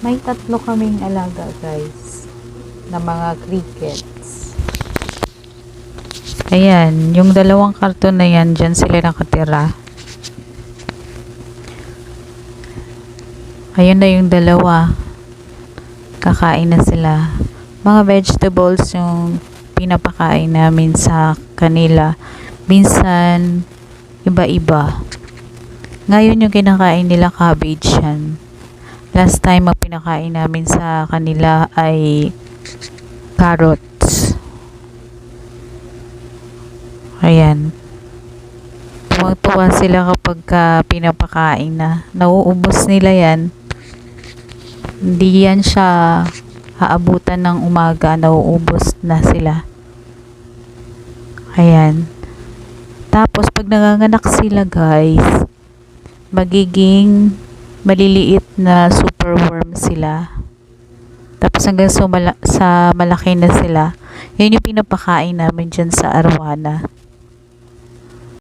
May tatlo kaming alaga guys na mga crickets. Ayan, yung dalawang karton na yan, dyan sila nakatira. Ayun na yung dalawa. Kakain na sila. Mga vegetables yung pinapakain namin sa kanila. Minsan, iba-iba. Ngayon yung kinakain nila cabbage yan. Last time ang pinakain namin sa kanila ay carrots. Ayan. Tuwang-tuwa sila kapag pinapakain na. Nauubos nila yan. Hindi yan siya aabutan ng umaga. Nauubos na sila. Ayan. Tapos pag nanganganak sila guys, magiging maliliit na superworm sila. Tapos hanggang sa malaki na sila, yun yung pinapakain namin dyan sa arwana.